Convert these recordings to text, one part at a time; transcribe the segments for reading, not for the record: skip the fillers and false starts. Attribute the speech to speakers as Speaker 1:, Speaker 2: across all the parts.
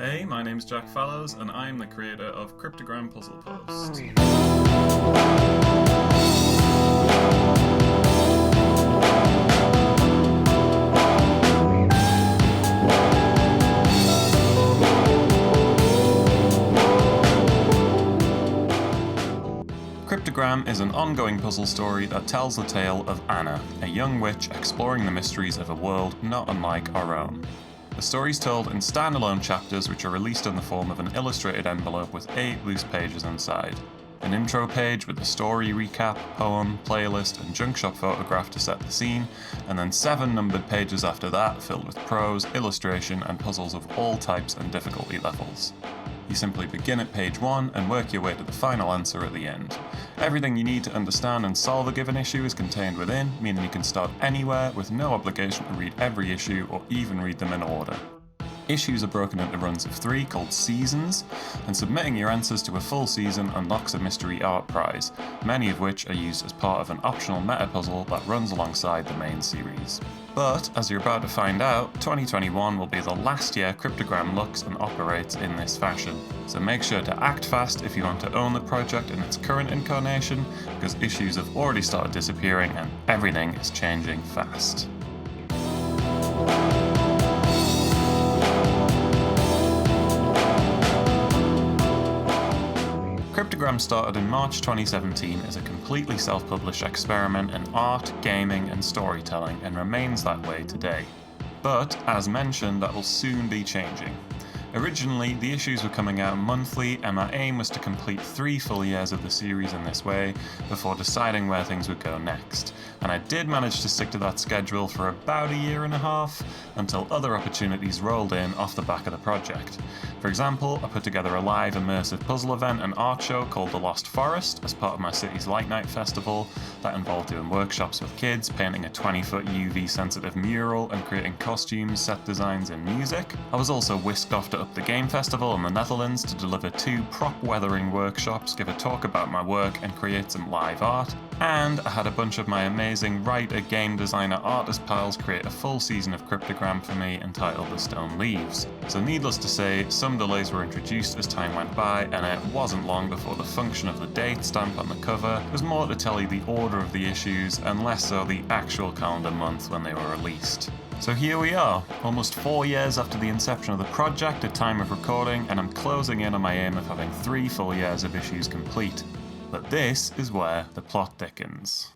Speaker 1: Hey, my name's Jack Fallows, and I'm the creator of Cryptogram Puzzle Post. Cryptogram is an ongoing puzzle story that tells the tale of Anna, a young witch exploring the mysteries of a world not unlike our own. The story is told in standalone chapters which are released in the form of an illustrated envelope with 8 loose pages inside. An intro page with a story recap, poem, playlist and junk shop photograph to set the scene, and then 7 numbered pages after that filled with prose, illustration and puzzles of all types and difficulty levels. You simply begin at page 1 and work your way to the final answer at the end. Everything you need to understand and solve a given issue is contained within, meaning you can start anywhere with no obligation to read every issue or even read them in order. Issues are broken into runs of 3 called seasons, and submitting your answers to a full season unlocks a mystery art prize, many of which are used as part of an optional meta puzzle that runs alongside the main series. But, as you're about to find out, 2021 will be the last year Cryptogram looks and operates in this fashion, so make sure to act fast if you want to own the project in its current incarnation, because issues have already started disappearing and everything is changing fast. Cryptogram started in March 2017 as a completely self-published experiment in art, gaming and storytelling and remains that way today. But, as mentioned, that will soon be changing. Originally, the issues were coming out monthly and my aim was to complete 3 full years of the series in this way before deciding where things would go next. And I did manage to stick to that schedule for about 1.5 years until other opportunities rolled in off the back of the project. For example, I put together a live immersive puzzle event and art show called The Lost Forest as part of my city's Light Night Festival that involved doing workshops with kids, painting a 20-foot UV sensitive mural and creating costumes, set designs and music. I was also whisked off to Up the Game Festival in the Netherlands to deliver 2 prop weathering workshops, give a talk about my work and create some live art. And I had a bunch of my amazing writer, game designer, artist pals create a full season of Cryptogram for me entitled The Stone Leaves. So needless to say, some delays were introduced as time went by, and it wasn't long before the function of the date stamp on the cover was more to tell you the order of the issues and less so the actual calendar month when they were released. So here we are, almost 4 years after the inception of the project at time of recording, and I'm closing in on my aim of having 3 full years of issues complete. But this is where the plot thickens.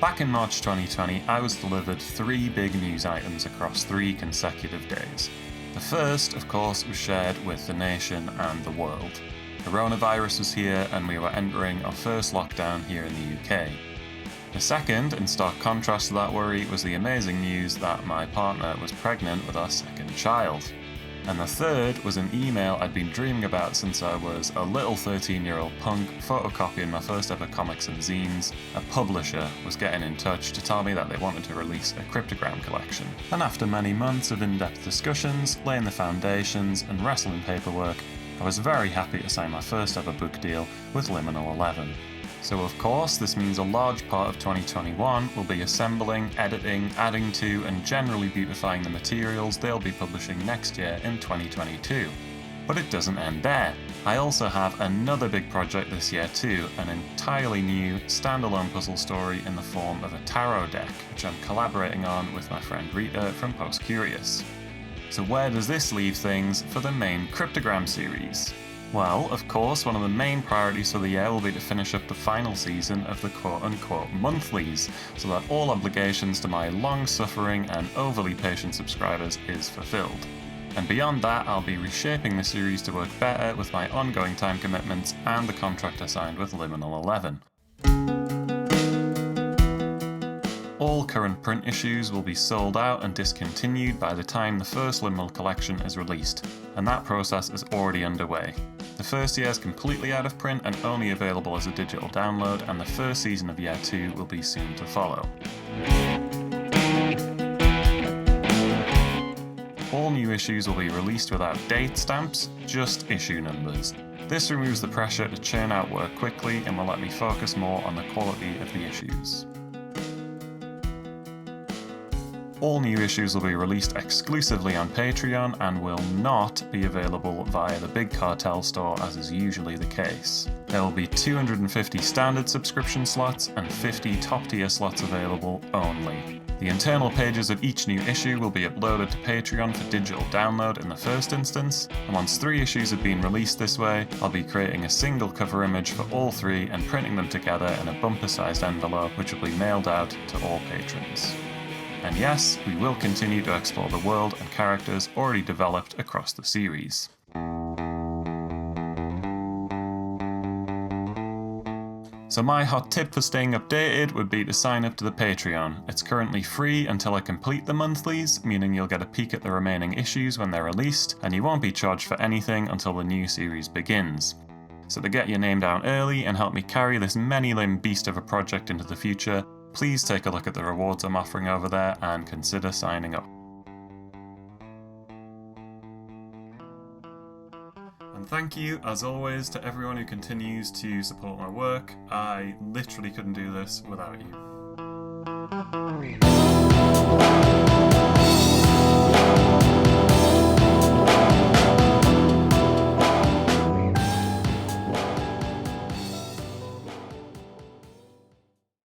Speaker 1: Back in March 2020, I was delivered 3 big news items across 3 consecutive days. The first, of course, was shared with the nation and the world. Coronavirus was here and we were entering our first lockdown here in the UK. The second, in stark contrast to that worry, was the amazing news that my partner was pregnant with our second child. And the third was an email I'd been dreaming about since I was a little 13-year-old punk photocopying my first ever comics and zines. A publisher was getting in touch to tell me that they wanted to release a Cryptogram collection. And after many months of in-depth discussions, laying the foundations and wrestling paperwork, I was very happy to sign my first ever book deal with Liminal 11. So of course, this means a large part of 2021 will be assembling, editing, adding to and generally beautifying the materials they'll be publishing next year in 2022. But it doesn't end there. I also have another big project this year too, an entirely new standalone puzzle story in the form of a tarot deck, which I'm collaborating on with my friend Rita from Post Curious. So where does this leave things for the main Cryptogram series? Well, of course, one of the main priorities for the year will be to finish up the final season of the quote-unquote monthlies, so that all obligations to my long-suffering and overly patient subscribers is fulfilled. And beyond that, I'll be reshaping the series to work better with my ongoing time commitments and the contract I signed with Liminal 11. All current print issues will be sold out and discontinued by the time the first Liminal collection is released, and that process is already underway. The first year is completely out of print and only available as a digital download, and the first season of year 2 will be soon to follow. All new issues will be released without date stamps, just issue numbers. This removes the pressure to churn out work quickly and will let me focus more on the quality of the issues. All new issues will be released exclusively on Patreon and will not be available via the Big Cartel store as is usually the case. There will be 250 standard subscription slots and 50 top tier slots available only. The internal pages of each new issue will be uploaded to Patreon for digital download in the first instance, and once 3 issues have been released this way, I'll be creating a single cover image for all 3 and printing them together in a bumper-sized envelope which will be mailed out to all patrons. And yes, we will continue to explore the world and characters already developed across the series. So my hot tip for staying updated would be to sign up to the Patreon. It's currently free until I complete the monthlies, meaning you'll get a peek at the remaining issues when they're released, and you won't be charged for anything until the new series begins. So to get your name down early and help me carry this many-limbed beast of a project into the future, please take a look at the rewards I'm offering over there and consider signing up. And thank you, as always, to everyone who continues to support my work. I literally couldn't do this without you.